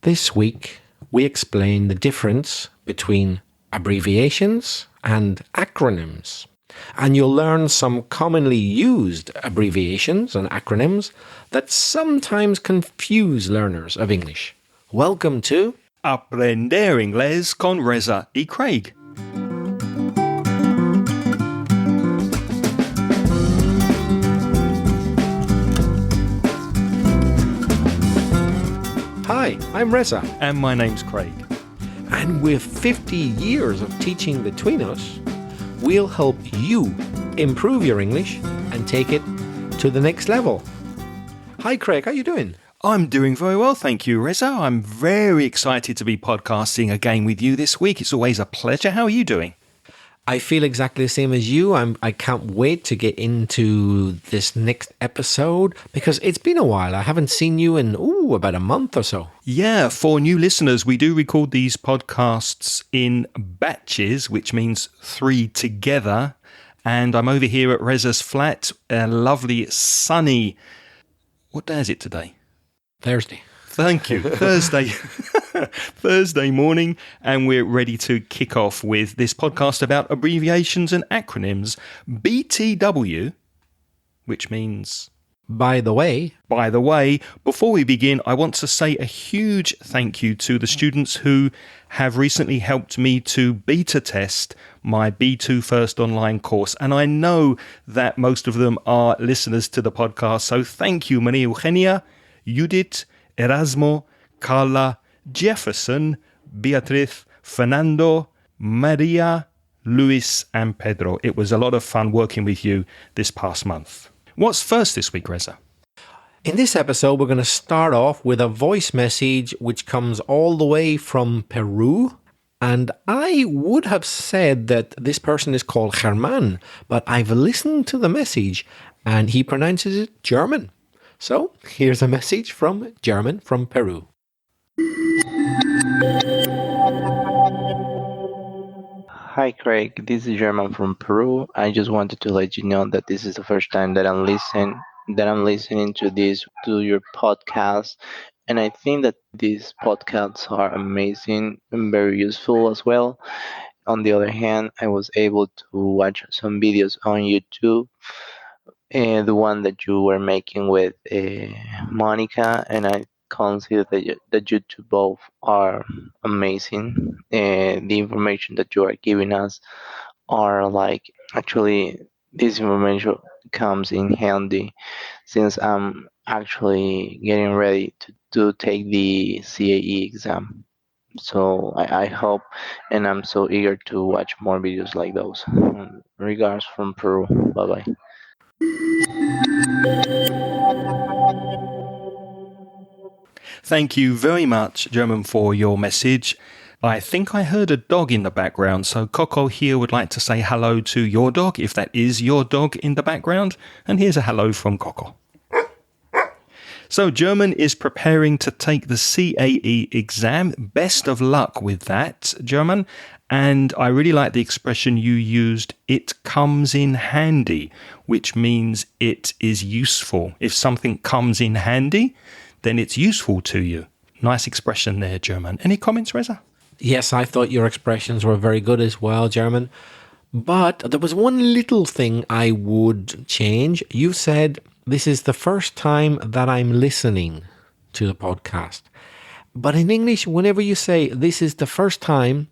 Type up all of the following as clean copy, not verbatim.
This week, we explain the difference between abbreviations and acronyms. And you'll learn some commonly used abbreviations and acronyms that sometimes confuse learners of English. Welcome to Aprender Inglés con Reza y Craig. Hi, I'm Reza. And my name's Craig. And with 50 years of teaching between us, we'll help you improve your English and take it to the next level. Hi Craig, how you doing? I'm doing very well, thank you, Reza. I'm very excited to be podcasting again with you this week. It's always a pleasure. How are you doing? I feel exactly the same as you. I can't wait to get into this next episode because it's been a while. I haven't seen you in, about a month or so. Yeah, for new listeners, we do record these podcasts in batches, which means 3 together. And I'm over here at Reza's flat, a lovely sunny... What day is it today? Thursday. Thank you. Thursday morning, and we're ready to kick off with this podcast about abbreviations and acronyms. BTW, which means... By the way, before we begin, I want to say a huge thank you to the students who have recently helped me to beta test my B2 First online course. And I know that most of them are listeners to the podcast. So thank you, Maria Eugenia, Judith, Erasmo, Carla, Jefferson, Beatriz, Fernando, Maria, Luis, and Pedro. It was a lot of fun working with you this past month. What's first this week, Reza? In this episode, we're going to start off with a voice message which comes all the way from Peru. And I would have said that this person is called Germán, but I've listened to the message and he pronounces it German. So here's a message from German from Peru. Hi Craig, this is German from Peru. I just wanted to let you know that this is the first time that I'm listening to your podcast, and I think that these podcasts are amazing and very useful as well. On the other hand, I was able to watch some videos on YouTube, the one that you were making with Monica, and I consider that you two both are amazing. The information that you are giving us are this information comes in handy since I'm actually getting ready to take the CAE exam. So I hope, and I'm so eager to watch more videos like those. Regards from Peru. Bye bye. Thank you very much, German, for your message. I think I heard a dog in the background, so Coco here would like to say hello to your dog, if that is your dog in the background. And here's a hello from Coco. So German is preparing to take the CAE exam. Best of luck with that, German. And I really like the expression you used, it comes in handy, which means it is useful. If something comes in handy, then it's useful to you. Nice expression there, German. Any comments, Reza? Yes, I thought your expressions were very good as well, German. But there was one little thing I would change. You said, this is the first time that I'm listening to the podcast. But in English, whenever you say, this is the first time,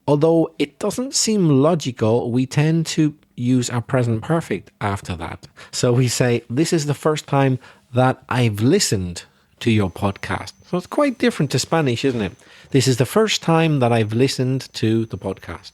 although it doesn't seem logical, we tend to use our present perfect after that. So we say, this is the first time that I've listened to your podcast. So it's quite different to Spanish, isn't it? This is the first time that I've listened to the podcast.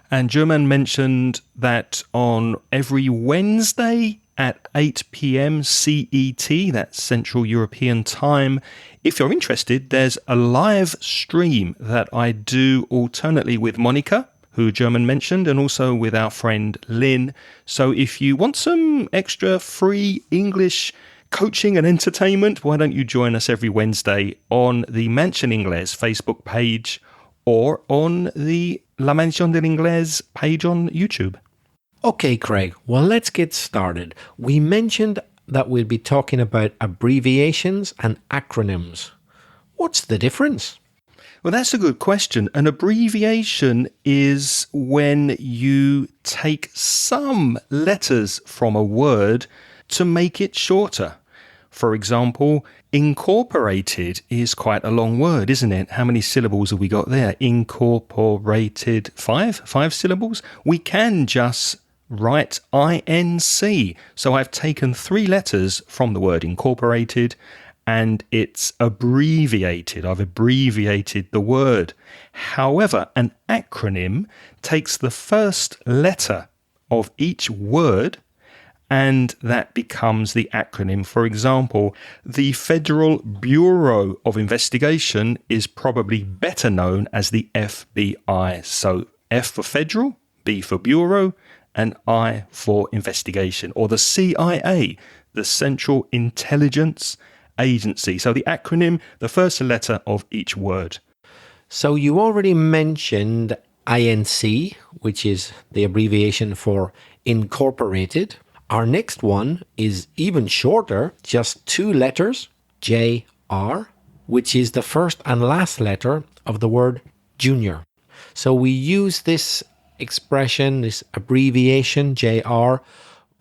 And German mentioned that on every Wednesday at 8 p.m. CET, that's Central European Time, if you're interested, there's a live stream that I do alternately with Monica, who German mentioned, and also with our friend Lynn. So if you want some extra free English coaching and entertainment, why don't you join us every Wednesday on the Mansion Inglés Facebook page or on the La Mansión del Inglés page on YouTube. Okay, Craig, well, let's get started. We mentioned that we'll be talking about abbreviations and acronyms. What's the difference? Well, that's a good question. An abbreviation is when you take some letters from a word to make it shorter. For example, incorporated is quite a long word, isn't it? How many syllables have we got there? Incorporated, five syllables? We can just write INC. So I've taken 3 letters from the word incorporated and it's abbreviated. I've abbreviated the word. However, an acronym takes the first letter of each word and that becomes the acronym. For example, the Federal Bureau of Investigation is probably better known as the FBI. So F for federal, B for bureau, and I for investigation. Or the CIA, the Central Intelligence Agency. So the acronym, the first letter of each word. So you already mentioned INC, which is the abbreviation for incorporated. Our next one is even shorter, just 2 letters, JR, which is the first and last letter of the word junior. So we use this expression, this abbreviation, JR,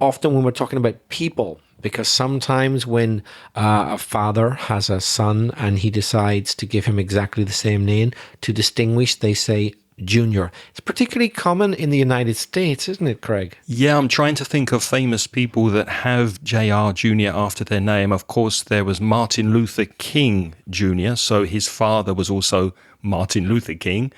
often when we're talking about people, because sometimes when a father has a son and he decides to give him exactly the same name, to distinguish, they say Junior. It's particularly common in the United States, isn't it, Craig? Yeah, I'm trying to think of famous people that have J.R. Jr. after their name. Of course, there was Martin Luther King Jr., so his father was also Martin Luther King.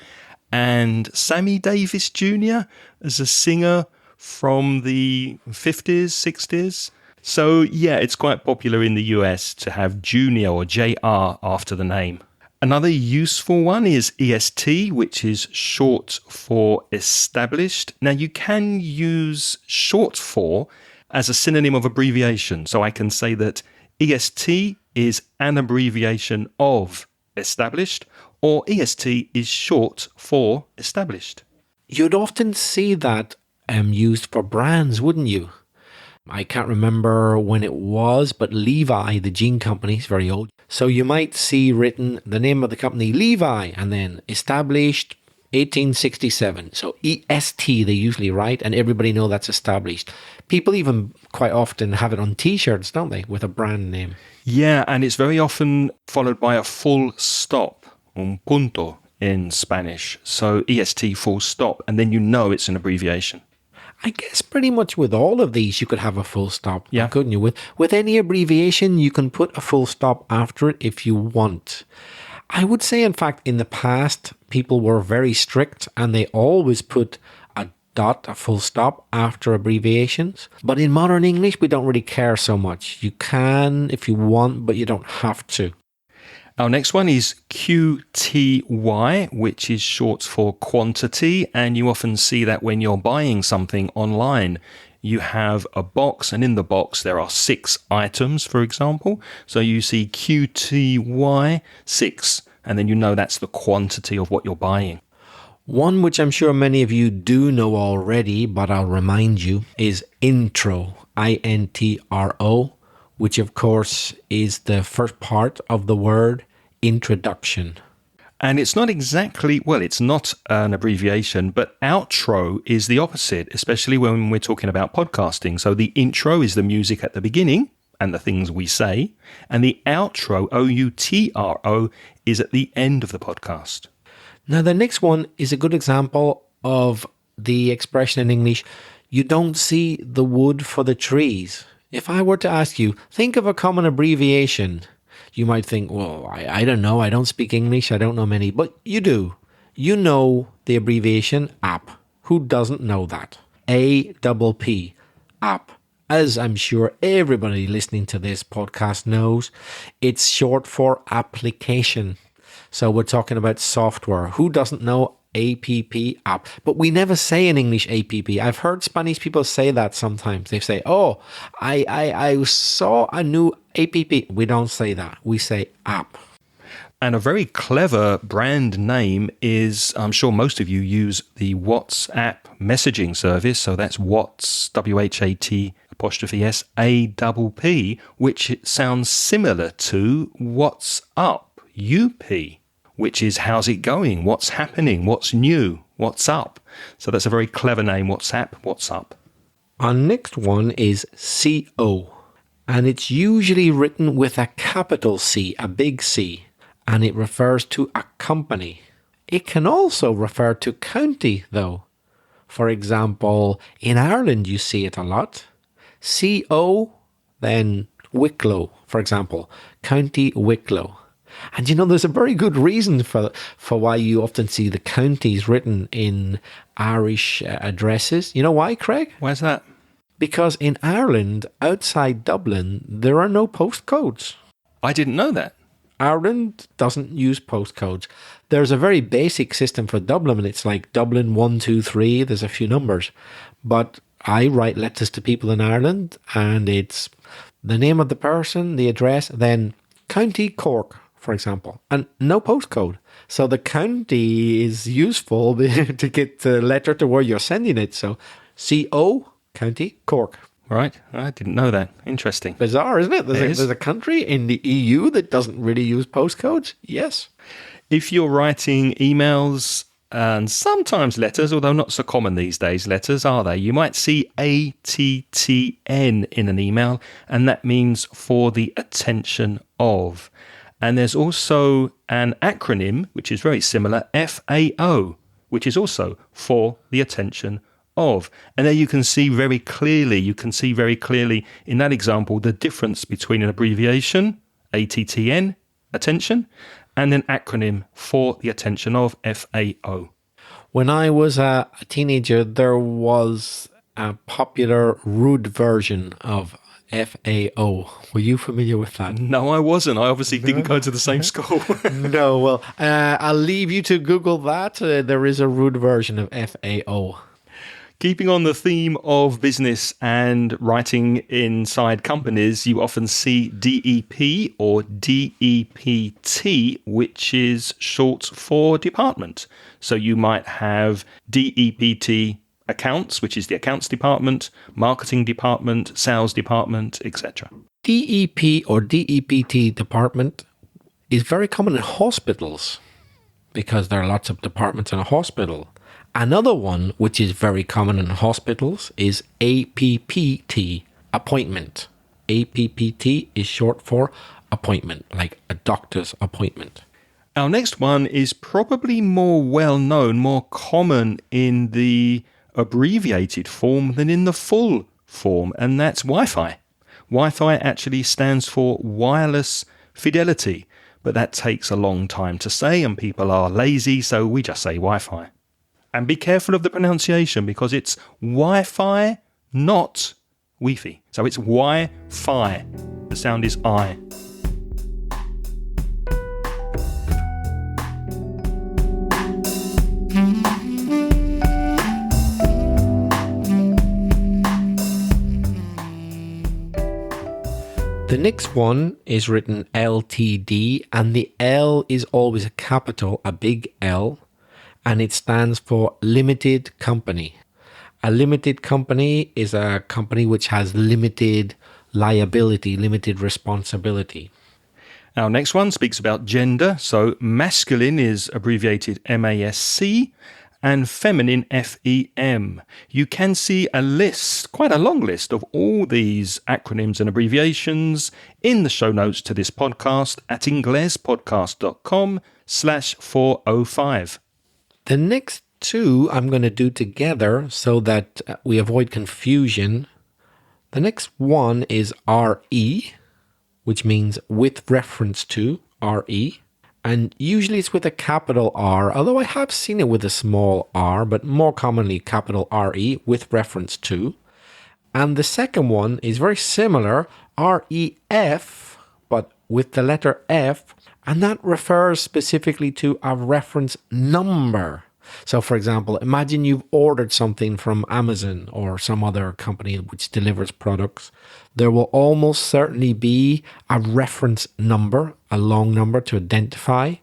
And Sammy Davis Jr. as a singer from the 50s, 60s. So, yeah, it's quite popular in the US to have Junior or JR after the name. Another useful one is EST, which is short for established. Now, you can use short for as a synonym of abbreviation. So I can say that EST is an abbreviation of established, or EST is short for established. You'd often see that used for brands, wouldn't you? I can't remember when it was, but Levi, the jean company, is very old. So you might see written the name of the company, Levi, and then established 1867. So EST they usually write, and everybody know that's established. People even quite often have it on T-shirts, don't they, with a brand name? Yeah, and it's very often followed by a full stop, un punto in Spanish. So EST full stop, and then you know it's an abbreviation. I guess pretty much with all of these, you could have a full stop, yeah, couldn't you? With any abbreviation, you can put a full stop after it if you want. I would say, in fact, in the past, people were very strict and they always put a dot, a full stop after abbreviations. But in modern English, we don't really care so much. You can if you want, but you don't have to. Our next one is QTY, which is short for quantity, and you often see that when you're buying something online. You have a box, and in the box there are 6 items, for example. So you see QTY 6, and then you know that's the quantity of what you're buying. One which I'm sure many of you do know already, but I'll remind you, is intro, INTRO, which of course is the first part of the word introduction. And it's not exactly, well, it's not an abbreviation, but outro is the opposite, especially when we're talking about podcasting. So the intro is the music at the beginning and the things we say, and the outro, OUTRO, is at the end of the podcast. Now, the next one is a good example of the expression in English, you don't see the wood for the trees. If I were to ask you, think of a common abbreviation, you might think, well, I don't know, I don't speak English, I don't know many, but you do. You know the abbreviation APP. Who doesn't know that? APP, APP. As I'm sure everybody listening to this podcast knows, it's short for application. So we're talking about software. Who doesn't know app? But we never say in English app. I've heard Spanish people say that sometimes. They say, oh, I saw a new app. We don't say that. We say app. And a very clever brand name is, I'm sure most of you use the WhatsApp messaging service. So that's Whats, WHAT''S APP, which sounds similar to What's Up. which is how's it going? What's happening? What's new? What's up? So that's a very clever name. WhatsApp, what's up? Our next one is CO, and it's usually written with a capital C, a big C, and it refers to a company. It can also refer to county, though. For example, in Ireland, you see it a lot. CO, then Wicklow, for example, County Wicklow. And there's a very good reason for why you often see the counties written in Irish addresses. You know why, Craig? Why's that? Because in Ireland, outside Dublin, there are no postcodes. I didn't know that. Ireland doesn't use postcodes. There's a very basic system for Dublin, and it's like Dublin 123. There's a few numbers. But I write letters to people in Ireland, and it's the name of the person, the address, then County Cork, for example, and no postcode. So the county is useful to get the letter to where you're sending it. So CO, County Cork. Right. I didn't know that. Interesting. Bizarre, isn't it? There's a country in the EU that doesn't really use postcodes. Yes. If you're writing emails and sometimes letters, although not so common these days, letters, are they? You might see ATTN in an email, and that means for the attention of. And there's also an acronym, which is very similar, FAO, which is also for the attention of. And there you can see very clearly in that example, the difference between an abbreviation, ATTN, attention, and an acronym for the attention of, FAO. When I was a teenager, there was a popular rude version of FAO. Were you familiar with that? No, I wasn't. I obviously didn't go to the same school. No, well, I'll leave you to Google that. There is a rude version of FAO. Keeping on the theme of business and writing inside companies, you often see DEP or DEPT, which is short for department. So you might have DEPT accounts, which is the accounts department, marketing department, sales department, etc. DEP or DEPT department is very common in hospitals because there are lots of departments in a hospital. Another one, which is very common in hospitals, is APPT, appointment. APPT is short for appointment, like a doctor's appointment. Our next one is probably more well-known, more common in the abbreviated form than in the full form, and that's Wi-Fi. Wi-Fi actually stands for wireless fidelity, but that takes a long time to say, and people are lazy, so we just say Wi-Fi. And be careful of the pronunciation because it's Wi-Fi, not Wi-Fi. So it's Wi-Fi. The sound is I. The next one is written LTD, and the L is always a capital, a big L, and it stands for limited company. A limited company is a company which has limited liability, limited responsibility. Our next one speaks about gender. So masculine is abbreviated MASC and feminine FEM. You can see a list, quite a long list of all these acronyms and abbreviations in the show notes to this podcast at inglespodcast.com/405. The next two I'm going to do together so that we avoid confusion. The next one is RE, which means with reference to, RE. And usually it's with a capital R, although I have seen it with a small r, but more commonly capital RE with reference to. And the second one is very similar, REF, but with the letter F, and that refers specifically to a reference number. So, for example, imagine you've ordered something from Amazon or some other company which delivers products. There will almost certainly be a reference number, a long number to identify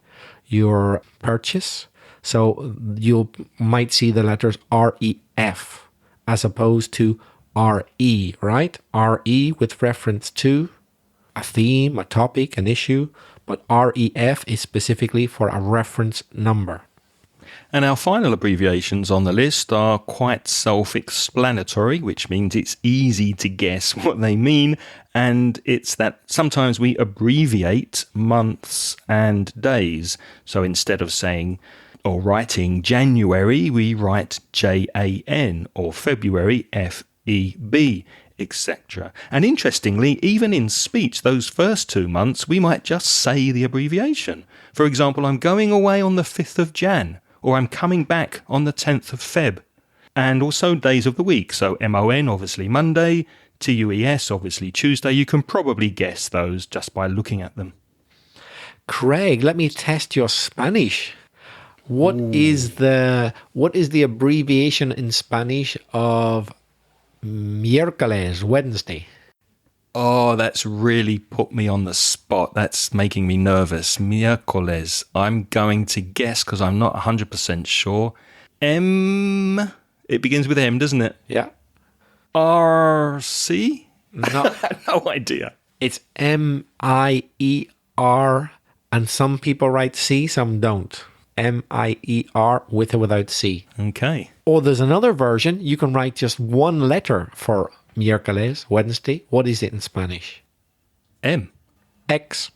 your purchase. So you might see the letters REF as opposed to RE, right? RE with reference to a theme, a topic, an issue, but REF is specifically for a reference number. And our final abbreviations on the list are quite self-explanatory, which means it's easy to guess what they mean. And it's that sometimes we abbreviate months and days. So instead of saying or writing January, we write JAN, or February FEB, etc. And interestingly, even in speech, those first 2 months, we might just say the abbreviation. For example, I'm going away on the 5th of Jan, or I'm coming back on the 10th of Feb. And also days of the week. So MON, obviously Monday, TUES, obviously Tuesday. You can probably guess those just by looking at them. Craig, let me test your Spanish. What is the abbreviation in Spanish of miércoles, Wednesday? Oh, that's really put me on the spot. That's making me nervous. Miércoles. I'm going to guess because I'm not 100% sure. M. It begins with M, doesn't it? Yeah. RC? No. No idea. It's MIER, and some people write C, some don't. MIER with or without C. Okay. Or there's another version. You can write just one letter for miércoles, Wednesday. What is it in Spanish? M. X.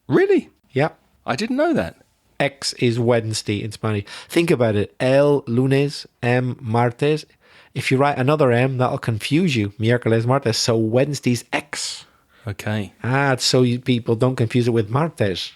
Really? Yeah. I didn't know that. X is Wednesday in Spanish. Think about it. L, lunes, M, martes. If you write another M, that'll confuse you. Miércoles, martes. So Wednesday's X. Okay. So you people don't confuse it with martes.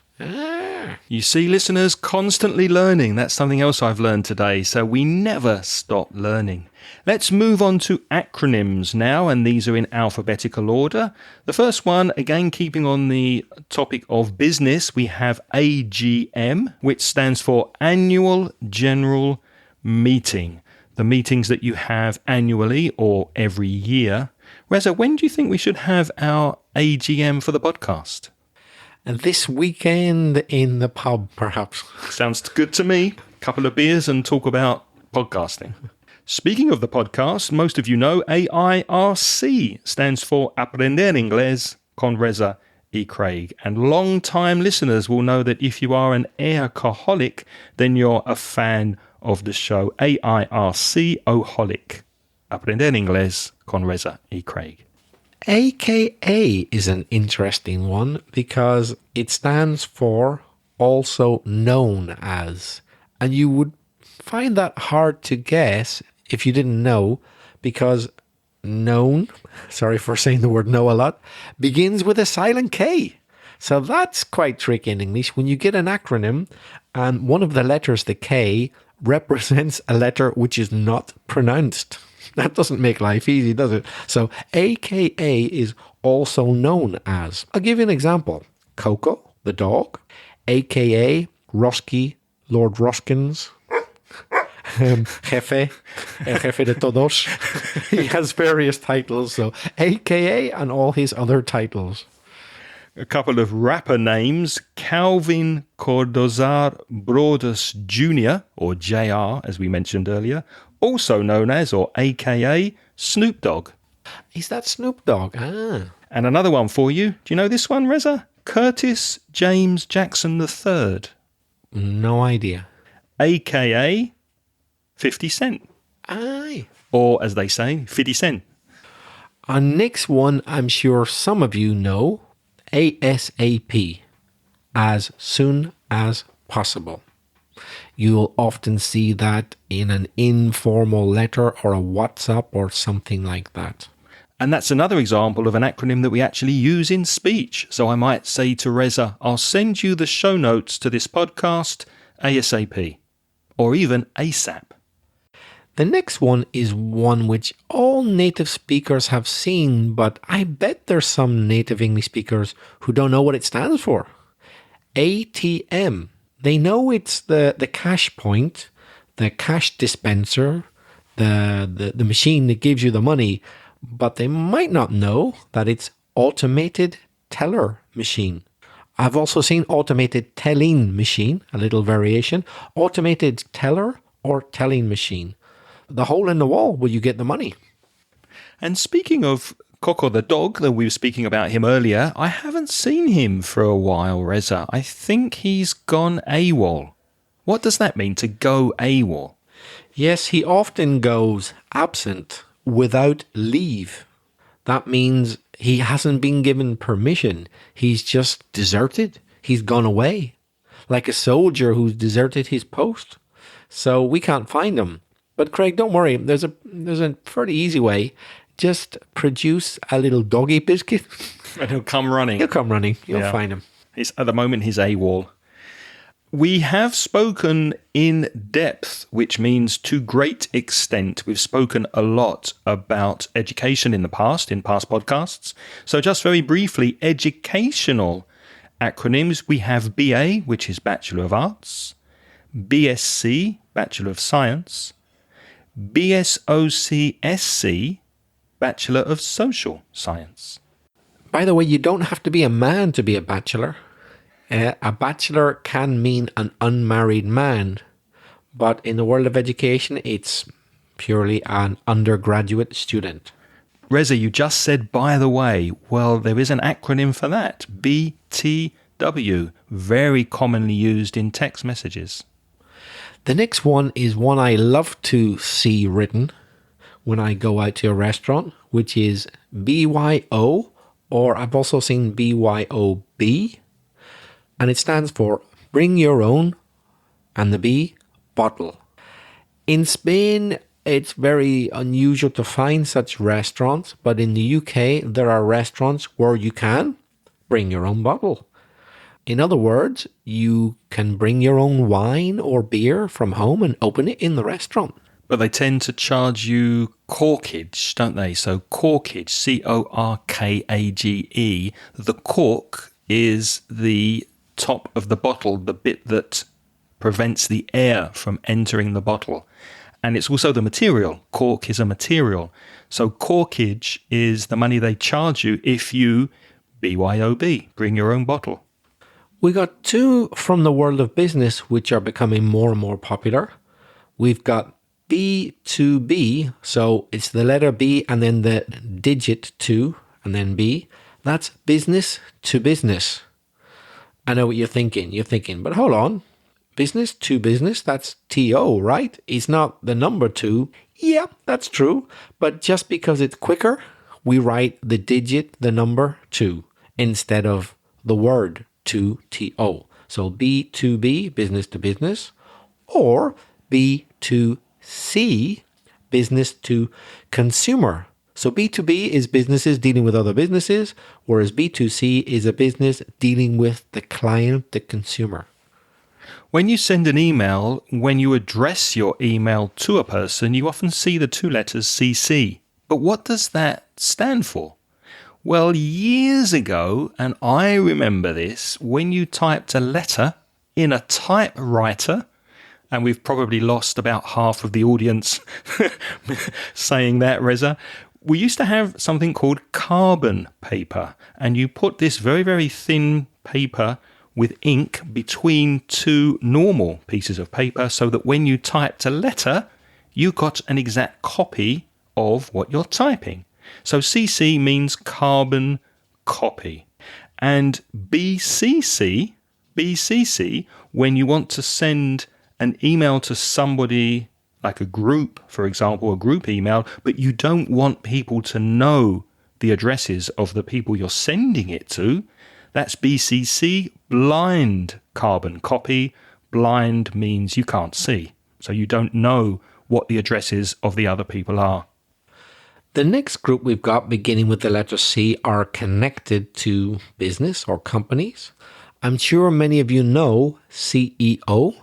You see, listeners, constantly learning. That's something else I've learned today. So we never stop learning. Let's move on to acronyms now, and these are in alphabetical order. The first one, again, keeping on the topic of business, we have AGM, which stands for Annual General Meeting. The meetings that you have annually or every year. Reza, when do you think we should have our AGM for the podcast? And this weekend in the pub, perhaps. Sounds good to me. Couple of beers and talk about podcasting. Speaking of the podcast, most of you know AIRC stands for Aprender Inglés con Reza y Craig. And long-time listeners will know that if you are an AIRC-aholic, then you're a fan of the show. AIRC-oholic. Aprender Inglés con Reza y Craig. AKA is an interesting one because it stands for also known as. And you would find that hard to guess if you didn't know, because known, sorry for saying the word know a lot, begins with a silent K. So that's quite tricky in English. When you get an acronym and one of the letters, the K, represents a letter which is not pronounced. That doesn't make life easy, does it? So AKA is also known as. I'll give you an example. Coco, the dog, AKA Roski, Lord Roskins, Jefe, el Jefe de Todos. He has various titles, so AKA and all his other titles. A couple of rapper names, Calvin Cordozar Broadus Jr., or JR, as we mentioned earlier, also known as, or AKA, Snoop Dogg. Is that Snoop Dogg? Ah. And another one for you. Do you know this one, Reza? Curtis James Jackson III. No idea. AKA 50 Cent. Aye. Or, as they say, 50 Cent. Our next one, I'm sure some of you know, ASAP, as soon as possible. You'll often see that in an informal letter or a WhatsApp or something like that. And that's another example of an acronym that we actually use in speech. So I might say to Reza, I'll send you the show notes to this podcast ASAP, or even ASAP. The next one is one which all native speakers have seen, but I bet there's some native English speakers who don't know what it stands for. ATM. They know it's the cash point, the cash dispenser, the machine that gives you the money, but they might not know that it's automated teller machine. I've also seen automated telling machine, a little variation, automated teller or telling machine. The hole in the wall where you get the money. And speaking of Coco the dog, that we were speaking about him earlier, I haven't seen him for a while, Reza. I think he's gone AWOL. What does that mean, to go AWOL? Yes, he often goes absent without leave. That means he hasn't been given permission. He's just deserted. He's gone away. Like a soldier who's deserted his post. So we can't find him. But Craig, don't worry. There's a pretty easy way. Just produce a little doggy biscuit. And he'll come running. He'll come running. You'll find him. At the moment, he's AWOL. We have spoken in depth, which means to great extent. We've spoken a lot about education in past podcasts. So just very briefly, educational acronyms. We have BA, which is Bachelor of Arts, BSc, Bachelor of Science, BSOCSC, Bachelor of Social Science. By the way, you don't have to be a man to be a bachelor. A bachelor can mean an unmarried man, but in the world of education, it's purely an undergraduate student. Reza, you just said, by the way. Well, there is an acronym for that. BTW, very commonly used in text messages. The next one is one I love to see written when I go out to a restaurant, which is BYO, or I've also seen BYOB. And it stands for bring your own, and the B, bottle. In Spain, it's very unusual to find such restaurants, but in the UK, there are restaurants where you can bring your own bottle. In other words, you can bring your own wine or beer from home and open it in the restaurant. But they tend to charge you corkage, don't they? So corkage, C-O-R-K-A-G-E. The cork is the top of the bottle, the bit that prevents the air from entering the bottle. And it's also the material. Cork is a material. So corkage is the money they charge you if you BYOB, bring your own bottle. We got two from the world of business which are becoming more and more popular. We've got B2B, so it's the letter B and then the digit 2 and then B. That's business to business. I know what you're thinking. You're thinking, but hold on. Business to business, that's TO, right? It's not the number 2. Yeah, that's true. But just because it's quicker, we write the digit, the number 2, instead of the word 2, TO. So B2B, business to business, or B2C, business to consumer. So B2B is businesses dealing with other businesses, whereas B2C is a business dealing with the client, the consumer. When you send an email, when you address your email to a person, you often see the two letters CC. But what does that stand for? Well, years ago, and I remember this, when you typed a letter in a typewriter, and we've probably lost about half of the audience saying that, Reza, we used to have something called carbon paper, and you put this very, very thin paper with ink between two normal pieces of paper so that when you typed a letter, you got an exact copy of what you're typing. So CC means carbon copy. And BCC, when you want to send an email to somebody, like a group, for example, a group email, but you don't want people to know the addresses of the people you're sending it to, that's BCC, blind carbon copy. Blind means you can't see, so you don't know what the addresses of the other people are. The next group we've got, beginning with the letter C, are connected to business or companies. I'm sure many of you know CEO,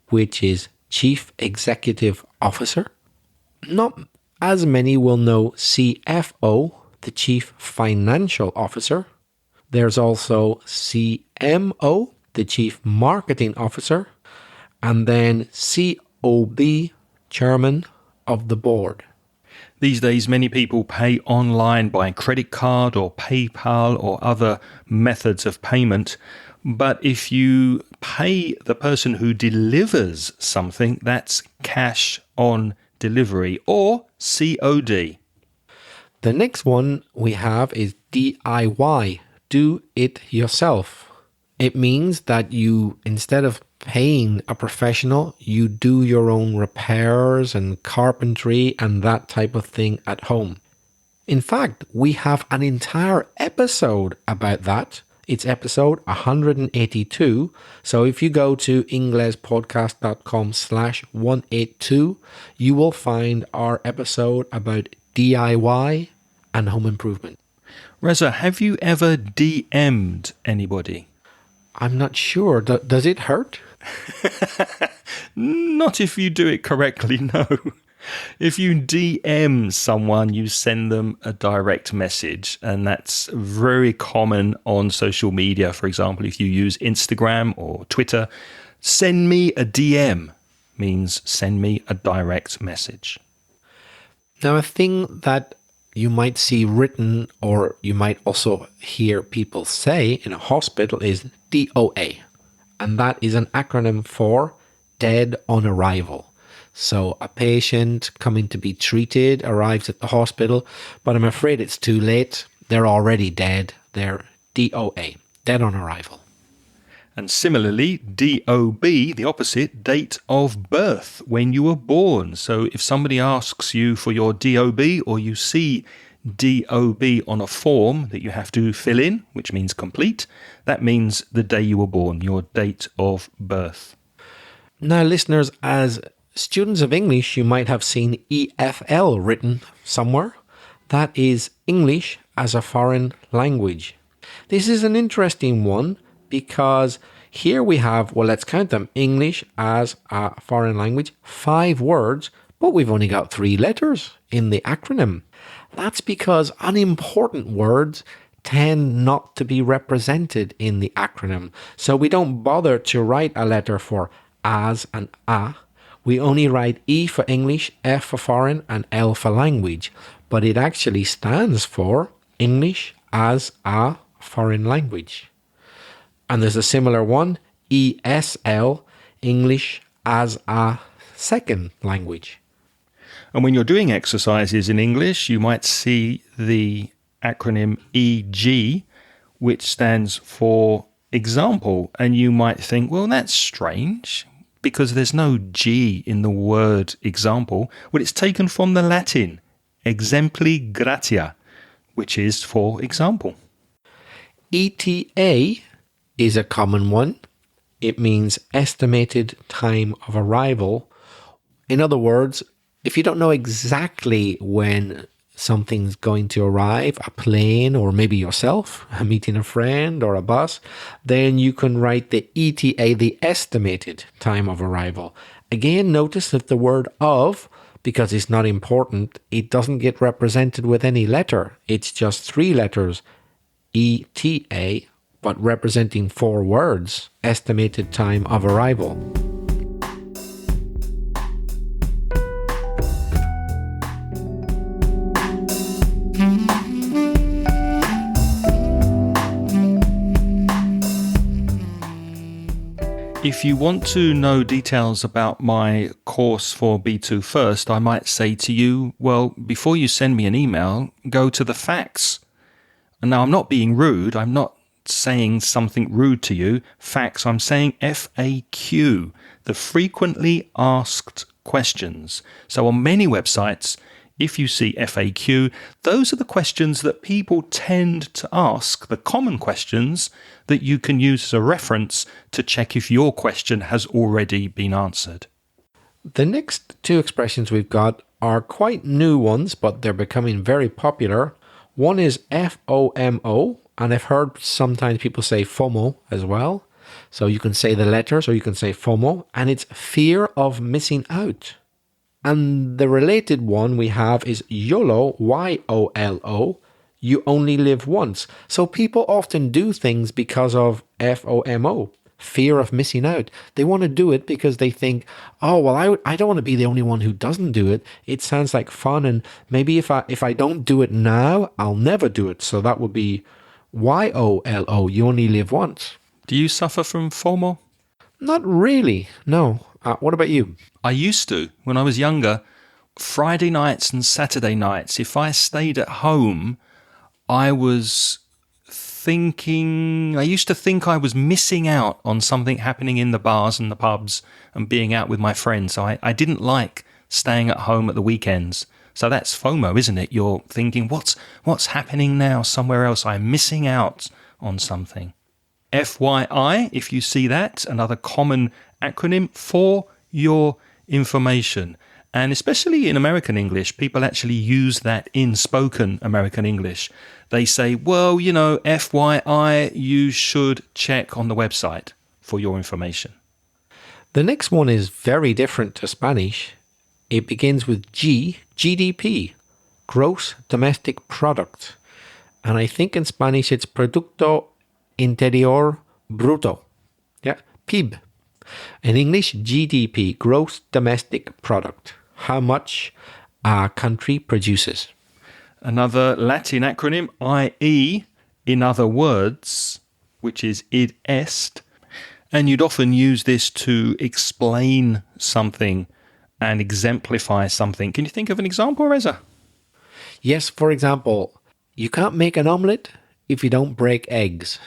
which is Chief Executive Officer. Not as many will know CFO, the Chief Financial Officer. There's also CMO, the Chief Marketing Officer, and then COB, Chairman of the Board. These days, many people pay online by credit card or PayPal or other methods of payment. But if you pay the person who delivers something, that's cash on delivery, or COD. The next one we have is DIY, do it yourself. It means that you, instead of paying a professional, you do your own repairs and carpentry and that type of thing at home. In fact, we have an entire episode about that. It's episode 182. So if you go to inglespodcast.com/182, you will find our episode about DIY and home improvement. Reza, have you ever DM'd anybody? I'm not sure. Does it hurt? Not if you do it correctly, no. If you DM someone, you send them a direct message, and that's very common on social media. For example, if you use Instagram or Twitter, send me a DM means send me a direct message. Now, a thing that you might see written, or you might also hear people say in a hospital, is DOA. And that is an acronym for Dead on Arrival. So a patient coming to be treated arrives at the hospital, but I'm afraid it's too late. They're already dead. They're DOA, Dead on Arrival. And similarly, DOB, the opposite, date of birth, when you were born. So if somebody asks you for your DOB, or you see DOB on a form that you have to fill in, which means complete, that means the day you were born, your date of birth. Now, listeners, as students of English, you might have seen EFL written somewhere. That is English as a Foreign Language. This is an interesting one because here we have, well, let's count them, English as a foreign language, 5 words, but we've only got 3 letters in the acronym. That's because unimportant words tend not to be represented in the acronym. So we don't bother to write a letter for as and a. We only write E for English, F for foreign, and L for language. But it actually stands for English as a foreign language. And there's a similar one, ESL, English as a second language. And when you're doing exercises in English, you might see the acronym EG, which stands for example. And you might think, well, that's strange because there's no G in the word example. Well, it's taken from the Latin, exempli gratia, which is for example. ETA is a common one. It means estimated time of arrival. In other words, if you don't know exactly when something's going to arrive, a plane or maybe yourself, meeting a friend or a bus, then you can write the ETA, the estimated time of arrival. Again, notice that the word of, because it's not important, it doesn't get represented with any letter. It's just 3 letters, ETA, but representing 4 words, estimated time of arrival. If you want to know details about my course for B2 First, I might say to you, well, before you send me an email, go to the facts. And now I'm not being rude. I'm not saying something rude to you. Facts, I'm saying FAQ, the frequently asked questions. So on many websites, if you see FAQ, those are the questions that people tend to ask, the common questions that you can use as a reference to check if your question has already been answered. The next 2 expressions we've got are quite new ones, but they're becoming very popular. One is FOMO, and I've heard sometimes people say FOMO as well. So you can say the letters or you can say FOMO, and it's fear of missing out. And the related one we have is YOLO, YOLO, you only live once. So people often do things because of FOMO, fear of missing out. They want to do it because they think, oh, well, I don't want to be the only one who doesn't do it. It sounds like fun, and maybe if I don't do it now, I'll never do it. So that would be YOLO, you only live once. Do you suffer from FOMO? Not really, no. What about you? I used to. When I was younger, Friday nights and Saturday nights, if I stayed at home, I used to think I was missing out on something happening in the bars and the pubs and being out with my friends. So I didn't like staying at home at the weekends. So that's FOMO, isn't it? You're thinking, what's happening now somewhere else? I'm missing out on something. FYI, if you see that, another common acronym for your information. And especially in American English, people actually use that in spoken American English. They say, well, FYI, you should check on the website for your information. The next one is very different to Spanish. It begins with GDP, Gross Domestic Product. And I think in Spanish it's Producto Interior Bruto. Yeah, PIB. In English, GDP, Gross Domestic Product. How much a country produces. Another Latin acronym, i.e., in other words, which is id est. And you'd often use this to explain something and exemplify something. Can you think of an example, Reza? Yes, for example, you can't make an omelette if you don't break eggs.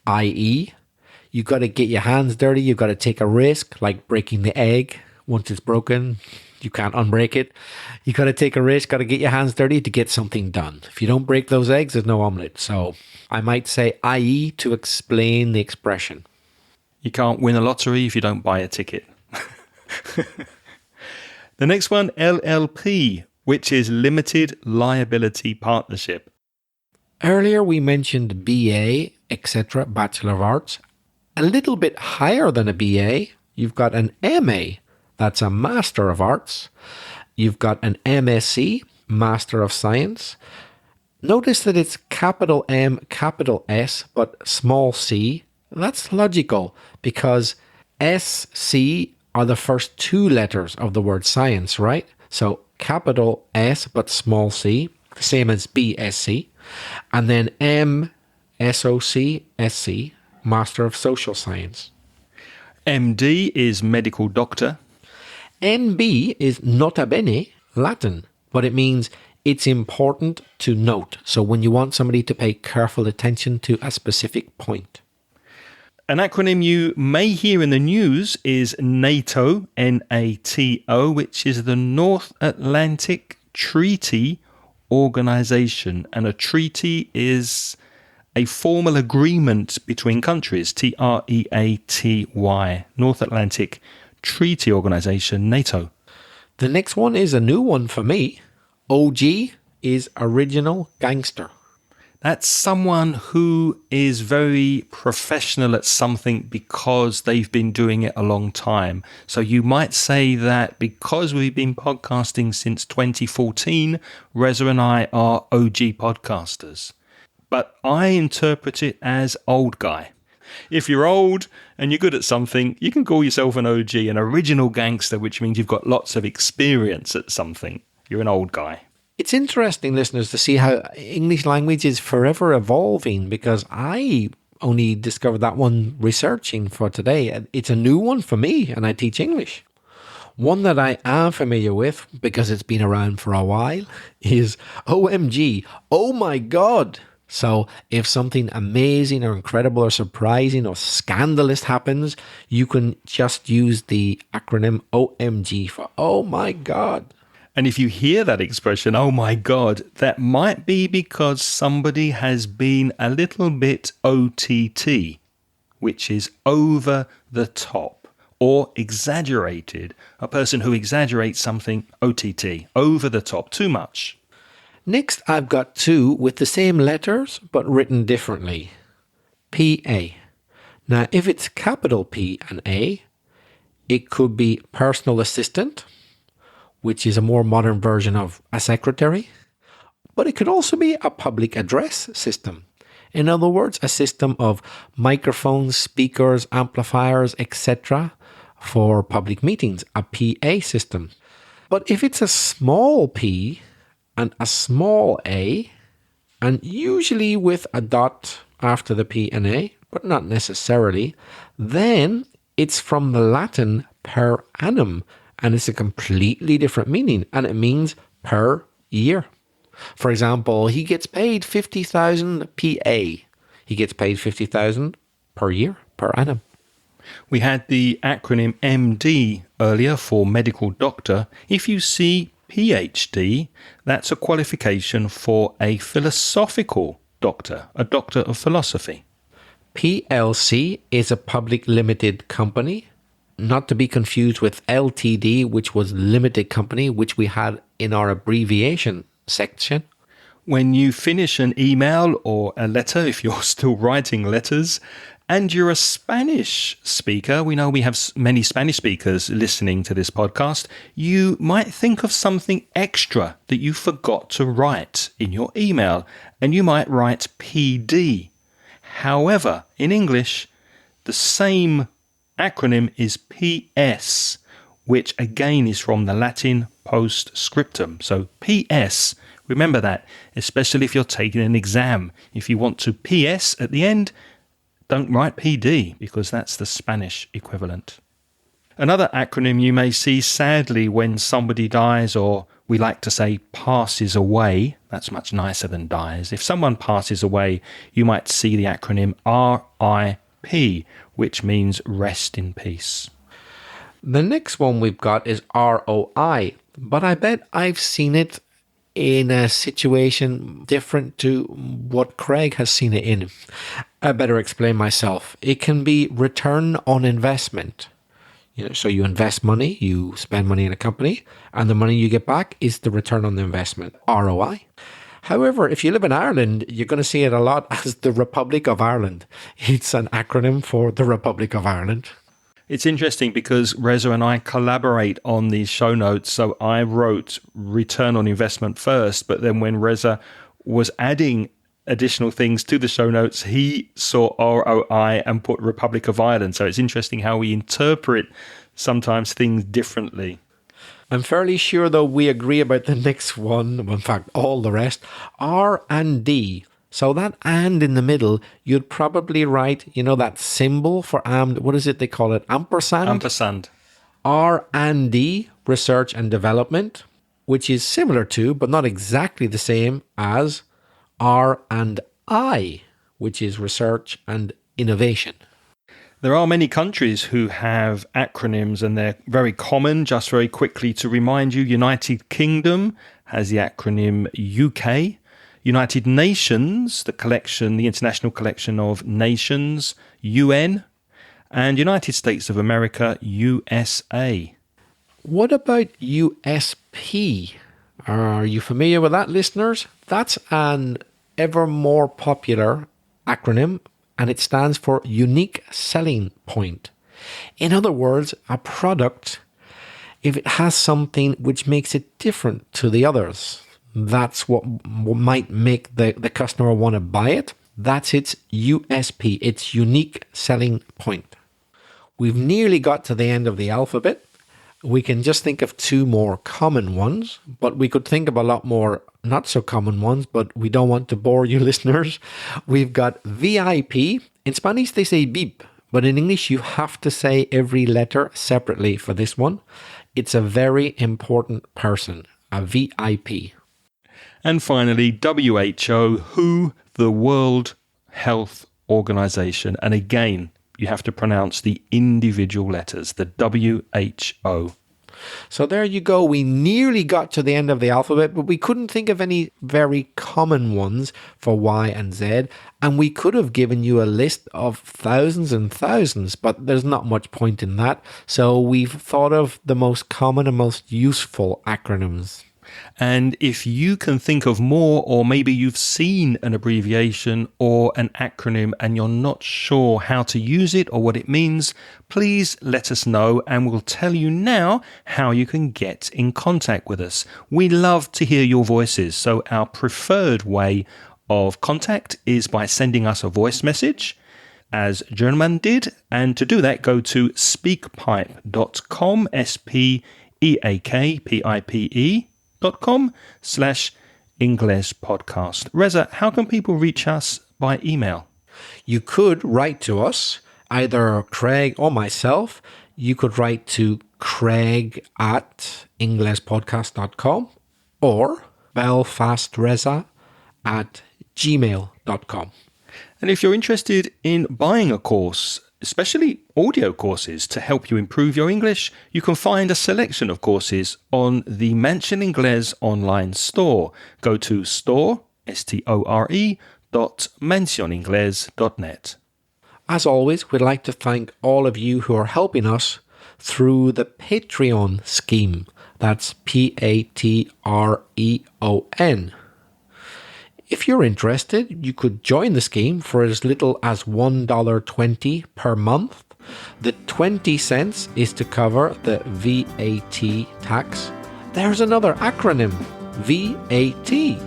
I.e., you got to get your hands dirty. You've got to take a risk, like breaking the egg. Once it's broken, you can't unbreak it. You got to take a risk, got to get your hands dirty to get something done. If you don't break those eggs, there's no omelette. So I might say i.e. to explain the expression. You can't win a lottery if you don't buy a ticket. The next one, LLP, which is Limited Liability Partnership. Earlier we mentioned BA, etc., Bachelor of Arts. A little bit higher than a BA, you've got an MA, that's a Master of Arts. You've got an MSc, Master of Science. Notice that it's capital M, capital S, but small c. That's logical because SC are the first two letters of the word science, right? So capital S, but small c, same as BSc. And then M, SOC, SC, Master of Social Science. MD is medical doctor. NB is nota bene, Latin, but it means it's important to note. So when you want somebody to pay careful attention to a specific point. An acronym you may hear in the news is NATO, NATO, which is the North Atlantic Treaty Organization. And a treaty is a formal agreement between countries, TREATY, North Atlantic Treaty Organization, NATO. The next one is a new one for me. OG is Original Gangster. That's someone who is very professional at something because they've been doing it a long time. So you might say that because we've been podcasting since 2014, Reza and I are OG podcasters. But I interpret it as old guy. If you're old and you're good at something, you can call yourself an OG, an original gangster, which means you've got lots of experience at something. You're an old guy. It's interesting, listeners, to see how English language is forever evolving because I only discovered that one researching for today. It's a new one for me and I teach English. One that I am familiar with because it's been around for a while is OMG, oh my God. So if something amazing or incredible or surprising or scandalous happens, you can just use the acronym OMG for oh my God. And if you hear that expression, oh my God, that might be because somebody has been a little bit OTT, which is over the top or exaggerated. A person who exaggerates something, OTT, over the top, too much. Next, I've got two with the same letters but written differently. PA. Now, if it's capital P and A, it could be personal assistant, which is a more modern version of a secretary, but it could also be a public address system. In other words, a system of microphones, speakers, amplifiers, etc. for public meetings, a PA system. But if it's a small p and a small a, and usually with a dot after the P and A, but not necessarily, then it's from the Latin per annum, and it's a completely different meaning, and it means per year. For example, he gets paid 50,000 PA. He gets paid 50,000 per year, per annum. We had the acronym MD earlier for medical doctor. If you see PhD, that's a qualification for a philosophical doctor, a doctor of philosophy. PLC is a public limited company, not to be confused with LTD, which was limited company, which we had in our abbreviation section. When you finish an email or a letter, if you're still writing letters, and you're a Spanish speaker, we know we have many Spanish speakers listening to this podcast, you might think of something extra that you forgot to write in your email, and you might write PD. However, in English, the same acronym is PS, which again is from the Latin postscriptum. So PS, remember that, especially if you're taking an exam. If you want to PS at the end, don't write PD because that's the Spanish equivalent. Another acronym you may see sadly when somebody dies, or we like to say passes away. That's much nicer than dies. If someone passes away, you might see the acronym RIP, which means rest in peace. The next one we've got is ROI, but I bet I've seen it in a situation different to what Craig has seen it in. I better explain myself. It can be return on investment. So you invest money, you spend money in a company, and the money you get back is the return on the investment, ROI. However, if you live in Ireland, you're going to see it a lot as the Republic of Ireland. It's an acronym for the Republic of Ireland. It's interesting because Reza and I collaborate on these show notes. So I wrote return on investment first, but then when Reza was adding additional things to the show notes, he saw ROI and put Republic of Ireland. So it's interesting how we interpret sometimes things differently. I'm fairly sure, though, we agree about the next one. In fact, all the rest. R and D. So that and in the middle, you'd probably write, that symbol for what is it they call it? Ampersand? Ampersand. R&D, research and development, which is similar to, but not exactly the same as R&I, which is research and innovation. There are many countries who have acronyms, and they're very common. Just very quickly to remind you, United Kingdom has the acronym UK. United Nations, the International Collection of Nations, UN, and United States of America, USA. What about USP? Are you familiar with that, listeners? That's an ever more popular acronym, and it stands for Unique Selling Point. In other words, a product, if it has something which makes it different to the others, that's what might make the customer want to buy it. That's its USP, its unique selling point. We've nearly got to the end of the alphabet. We can just think of two more common ones, but we could think of a lot more not so common ones, but we don't want to bore you listeners. We've got VIP. In Spanish, they say beep, but in English, you have to say every letter separately for this one. It's a very important person, a VIP. And finally, WHO, the World Health Organization. And again, you have to pronounce the individual letters, the WHO. So there you go. We nearly got to the end of the alphabet, but we couldn't think of any very common ones for Y and Z. And we could have given you a list of thousands and thousands, but there's not much point in that. So we've thought of the most common and most useful acronyms. And if you can think of more, or maybe you've seen an abbreviation or an acronym and you're not sure how to use it or what it means, please let us know and we'll tell you now how you can get in contact with us. We love to hear your voices, so our preferred way of contact is by sending us a voice message, as German did. And to do that, go to speakpipe.com, speakpipe.com/English podcast. Reza, how can people reach us by email? You could write to us, either Craig or myself. You could write to craig@inglespodcast.com or belfastreza@gmail.com. And if you're interested in buying a course, especially audio courses to help you improve your English, you can find a selection of courses on the Mention Inglés online store. Go to store.mencioningles.net. As always, we'd like to thank all of you who are helping us through the Patreon scheme. That's Patreon. If you're interested, you could join the scheme for as little as $1.20 per month. The 20 cents is to cover the VAT tax. There's another acronym, VAT,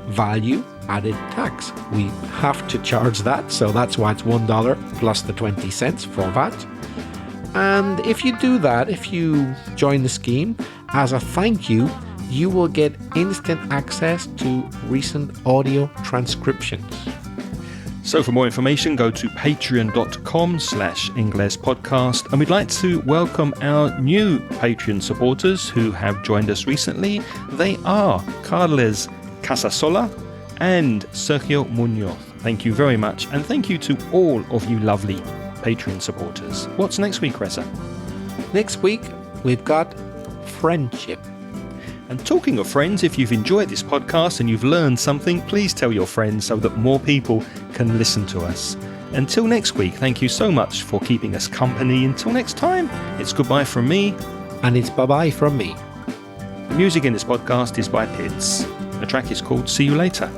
Value Added Tax. We have to charge that, so that's why it's $1 plus the 20 cents for VAT. And if you do that, if you join the scheme, as a thank you, you will get instant access to recent audio transcriptions. So for more information, go to patreon.com/inglespodcast. And we'd like to welcome our new Patreon supporters who have joined us recently. They are Carles Casasola and Sergio Munoz. Thank you very much. And thank you to all of you lovely Patreon supporters. What's next week, Reza? Next week, we've got friendship. And talking of friends, if you've enjoyed this podcast and you've learned something, please tell your friends so that more people can listen to us. Until next week, thank you so much for keeping us company. Until next time, it's goodbye from me. And it's bye-bye from me. The music in this podcast is by Pids. The track is called See You Later.